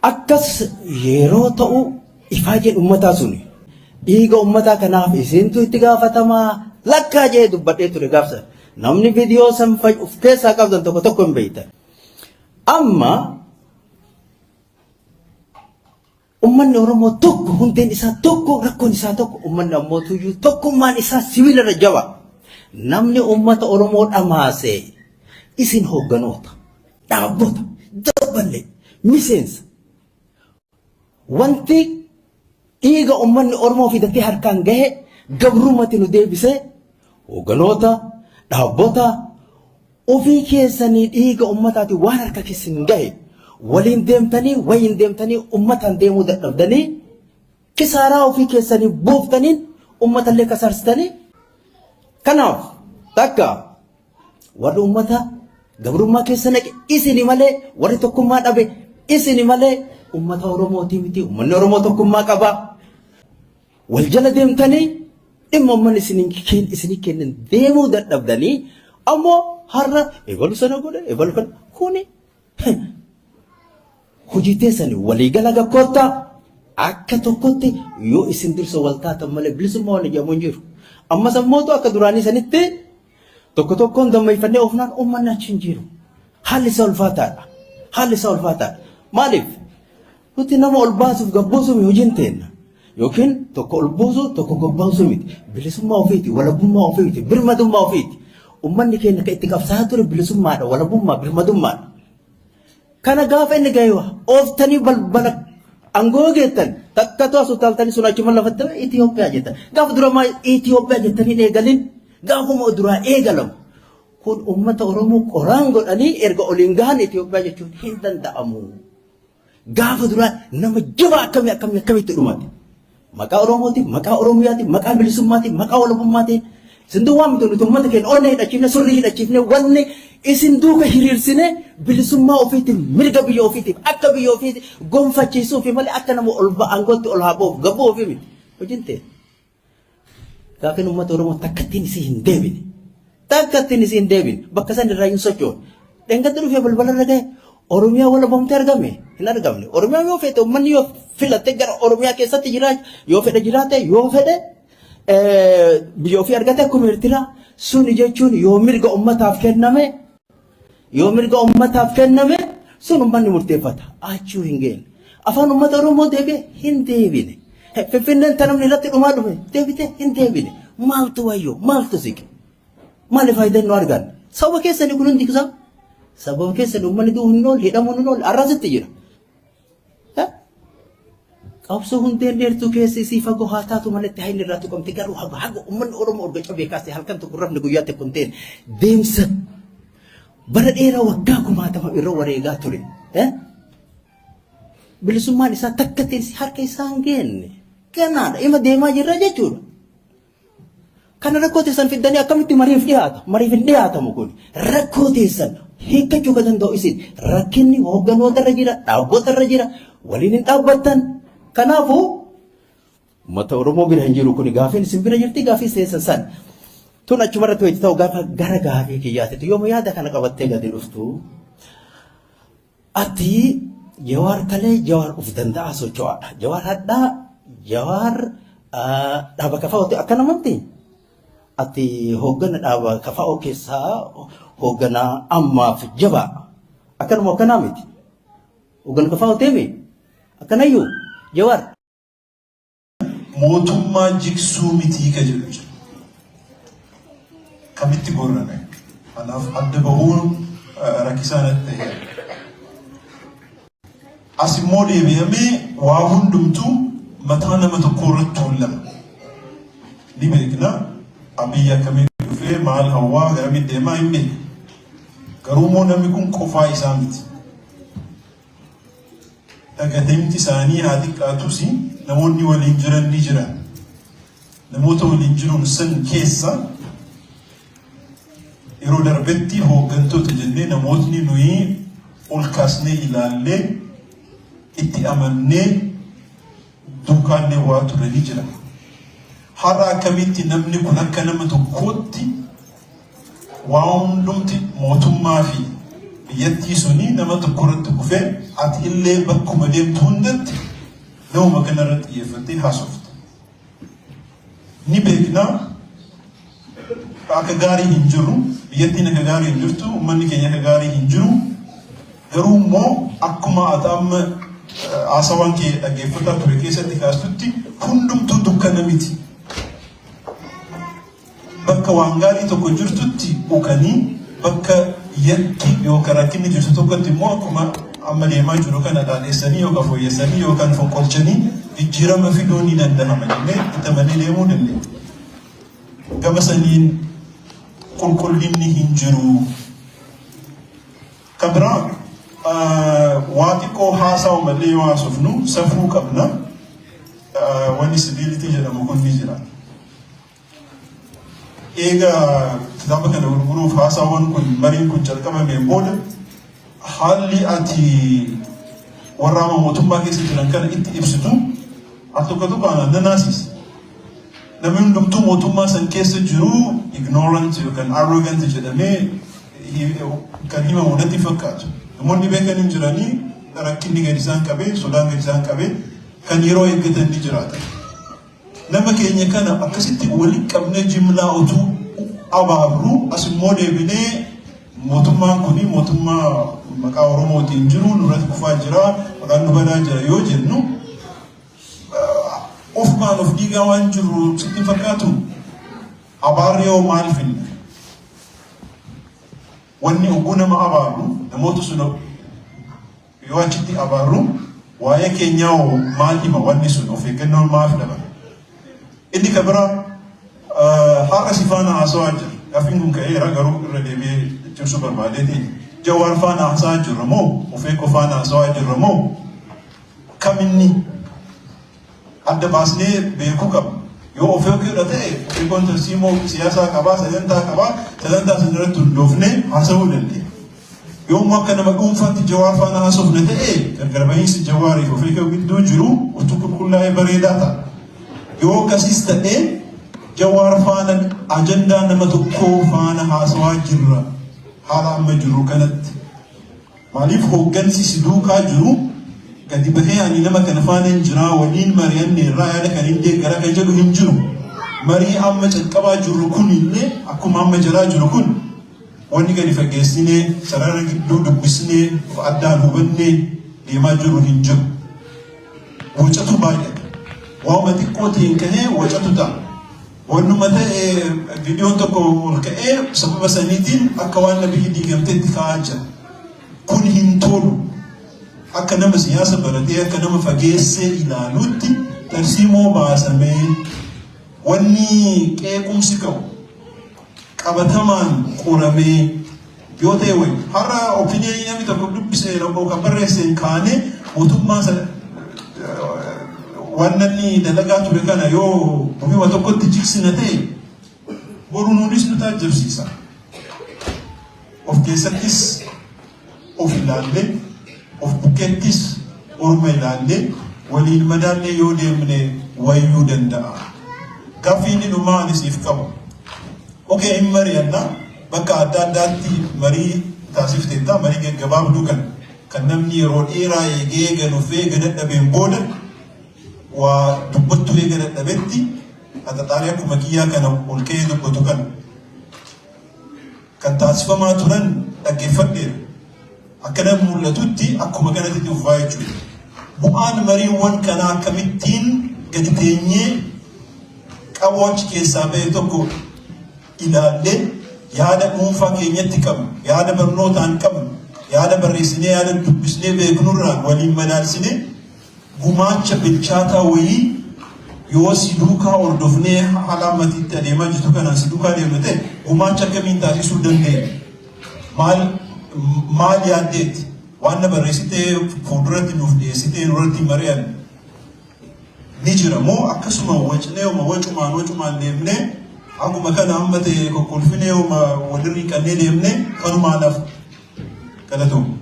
akkas yeroo ta'u ifaajeen ummataa suni dhiiga ummataa kanaaf isintu itti gaafatamaa lakkaa jee dubbadhee ture gaafsan namni viidiyoo san of keessaa qabdan tokko hin beektan. Amma ummanni Oromoo tokko hundeen isaa tokko rakkoon isaa tokko ummanni ammoo tuyyuu tokkummaan isaa sibiilarra jaba. Namni ummata Oromoo dhamaasee isin hoogganoota dhaabbota dabbalee miseensa wanti dhiiga ummanni Oromoo fidatee harkaan gahe gabrumatti nu deebisee hoogganoota dhaabbota ofii keessanii dhiiga ummataati waan harka keessan gahe waliin deemtanii ummatan deemuu dadhabdanii kisaaraa ofii keessanii buuftaniin ummatallee kasaarsitanii. Kanaaf takka warri ummata gabrummaa keessa naqe isini malee warri tokkummaa dhabe isini malee ummata Oromootii miti. Ummanni Oromoo tokkummaa qaba. Wal jala deemtanii dhimma ummanni isinii kennan deemuu dadhabdanii ammoo har'a ebalu sana godhe ebalu kana kuni hojii teessanii waliigala gakkoota akka tokkotti yoo isin dursa wal taatan malee bilisummaa wal ijaamu hin jiru. Amma sammootu akka duraanii sanitti tokkoon dammeeffannee ofnaan uummanni achi hin jiru. Haalli isaa ulfaataadha. Maaliif? Nuti nama ol baasuuf gabbuusuuf hojiin teenna. Yookiin tokko ol buusu tokko gabbaasuu miti. Bilisummaa ofiiti, walabummaa ofiiti, birmadummaa ofiiti. Uummanni keenya kan itti qabsaa ture bilisummaadha, walabummaa, birmadummaadha. Kana gaafa inni gaheewa ooftanii balbala angoo geettan takkatu asutaaltanii sun achuma lafatte Itoophiyaa jettan. Gaafa duramaa Itoophiyaa jettanii eegalin gaafuma duraa eegalamu. Kun uummata Oromoo qoraan godhanii erga oliin gahan Itoophiyaa jechuun hin danda'amu. Gaafa duraa nama jabaa akkamitti dhumate. Maqaa Oromooti, maqaa Oromiyaati, maqaa bilisummaati, maqaa walabummaati. Isin duwwaa miti nuti uummata keenya onnee hidhachiifne surrii hidhachiifne wanni isin duuka hiriirsine bilisummaa ofiitiin mirga biyya ofiitiif akka biyya ofiiti gonfachiisuuf malee akka nama ol ba'angootti ol haaboof gabboo ofii miti. Hojiin ta'e. Gaafin uummata Oromoo takkattiin isii hin deebine. Bakka san irraa hin sochoone. Dhengatti dhufee balbalarra gahe Oromiyaa walabamtee argame hin argamne. Oromiyaa yoo fedhe uummanni yoo filatte gara Oromiyaa keessatti jiraatu yoo fedhe jiraate yoo fedhe biyya ofii argate akkuma Eertiraa suni jechuun yoo mirga ummataaf kenname sun uummanni murteeffata. Achuu hin geenne. Afaan uummata Oromoo deebi'e hin deebine. Finfinneen tanamni irratti dhumaa dhufe deebite hin deebine. Maaltu wayyoo maaltu siqe? Maali faayidaan nu argan? Sababa keessanii kun hundi isaa sababa keessanii uummanni du'u hin oolu hidhamuu hin oolu arrasitti jira. Qabsoo hundeen dheertuu keessi isii fagoo haa taatu malatti hayni irraa tuqamte garuu haga uummanni Oromoo orga cabee kaasee halkan tokko rafne guyyaatti kun ta'een deemsa bara dheeraa waggaa 60 irra wareegaa ture. Bilisummaan isaa takka ta'e harka isaa hin geenne. Kanaadha ima deemaa jirra jechuudha. Kana rakkoo teessan fiddanii akkamitti mariif dhiyaata? Mariif hin dhiyaatamu kun rakkoo teessan hiikkachuu kan danda'u isin rakkinni hoogganoota irra jira, dhaabbota irra jira, waliin hin dhaabbattan. Kanaafuu uummata Oromoo bira hin jiru kun gaaffiin isin bira jirti gaaffii teessan san. Tun achumarratti hojii ta'u gaafa gara gaaffii kiyyaatitti yooma yaada kana qabattee gadi dhuftu ati Jawaar kalee Jawaar of danda'a socho'aadha. Jawaar hadhaa Jawaar dhaaba KFO akka namatti ati hooggana dhaaba KFO keessaa hooggana ammaaf jabaa akkanuma akkanaa miti. Hooggana KFO teemi akkanayyuu Jawaar. Mootummaa jigsuu mitii ka jedhu jira. Kamitti gorrame. Kanaaf adda bahuun rakkisaanatti ta'e. As immoo deebi'amee waa hundumtuu mataa nama tokko irratti tuulama. Ni beekna Abiyyi akkamitti dhufee maal hawaa garamitti deemaa hin beekne. Garuu immoo namni kun qofaa isaa miti. Dhagadeemti isaanii haa xiqqaatus namoonni waliin jiran ni jiran. Namoota waliin jiruun san keessa yeroo darbetti hooggantoota jennee namootni nuyi ol kaasnee ilaallee itti amannee duukaannee waa ture ni jira. Har'a akkamitti namni kun akka nama tokkootti waa hundumti mootummaa fi biyyattii suni nama tokkorratti kufee ati illee bakkuma deemtu hundatti nama kanarratti xiyyeeffattee haasofta. Ni beekna akka gaarii hin jiru, biyyattiin akka gaarii hin jirtu, uummanni keenya akka gaarii hin jiru. Garuu immoo akkuma ati amma haasawaan kee dhaggeeffataa ture keessatti kaastutti hundumtuu dukkana miti. Bakka waan gaarii tokko jirtutti ukanii bakka yakki yookaan rakkinni jirtu tokkotti immoo akkuma amma deemaa jiru kana dhaadheessanii yookaan fooyyessanii yookaan fonqolchanii jijjiirama fiduu ni danda'ama jennee itti amanee deemuu dandeenya. Gama saniin qulqullinni hin jiru. Kan biraa waa xiqqoo haasa'u malee yoo haasofnu safuu qabna. Wanni sibiilitii jedhamu kun ni jira. Egaa kitaaba kana gurguruuf haasawwan kun mariin kun jalqabameen booda haalli ati warraama mootummaa keessa jiran kana itti ibsitu al tokko tokkoon nanaasisa. Namni hundumtuu mootummaa san keessa jiru ignorant yookaan arrogant jedhamee kan himamu natti fakkaatu. Namoonni beekan hin jiranii rakkinni gadi isaan qabee sodaan gadi isaan qabee kan yeroo eeggatan ni jiraatan. Nama keenya kana akkasitti walitti qabnee jimlaa utuu abaabru asimmoo deebinee mootummaan kuni mootummaa maqaa Oromootiin jiru nurratti kufaa jira maqaan nu badaa jira yoo jennu ofumaan of dhiigaa waan jiru sitti fakkaatu abaarri yoo maal finna wanni oguu nama abaaru namoota sun yoo achitti abaaru waa'ee keenyaa maal hima wanni sun of eeggannoo maaf dabala. Inni kabira har'a si faana haasawaa jira. Gaafiin kun ka'eera garuu irra deebi'ee cimsuu barbaadeeti. Jawaar faana haasawaa jirra moo Ofeeko faana haasawaa jirra moo kaminni adda baasnee beekuu qabna. Yoo Ofeekoodha ta'e Ofeekoon tarsiimoo siyaasaa qabaa, sagantaa qabaa, sagantaa sanarratti hundoofnee haasawuu dandeenya. Yoo immoo akka nama dhuunfaatti Jawaar faana haasofne ta'e gargar bahiinsi Jawaariif Ofeekoo gidduu jiru utuu qulqullaa'ee bareedaa ta'a. Yoo akkasiis ta'ee Jawaar faana ajandaa nama tokkoo faana haasawaa jirra haala amma jiru kanatti. Maaliif hooggansi si duukaa jiru gadi bahee ani nama kana faana hin jira waliin mari'anne irraa yaada kan hin deeggara kan jedhu hin jiru. Marii amma calqabaa jiru kun illee akkuma amma jalaa jiru kun wanni gadi fageessinee sarara gidduu dubbisnee addaan hubannee deemaa jiru hin jiru. Wacatu baay'ata. Waama xiqqoo ta'een kahee wacatu ta'a. Wannuma ta'e viidiyoon tokko ol ka'ee sababa saniitiin akka waan nabiyyi diigamteetti ka'aa jira. Kun hin tolu. Akka nama siyaasa baratee akka nama fageessee ilaaluutti tarsiimoo baasamee wanni qeequmsi qabu qabatamaan qoramee yoo ta'e wayi har'a opiniyoonii namni tokko dubbisee kan barreesseen kaanee mootummaa wannanni dalagaa ture kana yoo bufima tokkotti jiksina ta'e boru nuunis nu taajjabsiisa. Of keessattis of ilaallee of bukkeettis orma ilaallee waliin madaallee yoo deemne wayyuu danda'a. Gaaffiin dhumaa ani siif qabu. Okee hin mari'anna bakka adda addaatti marii taasifteetta marii gaggabaabduu kan namni yeroo dheeraa eegee ganuufee gadadhabeen booda waa dubbattu eega dadhabetti haxaxaalee akkuma kiyyaa kana ol ka'ee dubbatu kan taasifamaa turan dhaggeeffadheera. Akkana mul'atutti akkuma kanatti dhufaa jechuudha. Bu'aan mariiwwan kanaa akkamittiin gadi teenyee qaboochi keessaa ba'e tokko ilaallee yaada dhuunfaa keenyatti qabnu, yaada barnootaan qabnu, yaada barreessinee yaada dubbisnee beeknurraan waliin madaalsinee gumaacha bilchaataa wayii yoo si duukaa hordofnee haala ammatiitti adeemaa jirtu kanaan si duukaa deemnu ta'e gumaacha akkamiin taasisuu dandeenya? Maal yaaddeetti? Waan na barreessitee fuulduratti nuuf dhiyeessitee nurratti mari'an ni jira moo akkasuma wacumaan deemnee akkuma kana amma ta'e kokkolfinee walirrii qannee deemnee kanumaadhaaf galatoomna.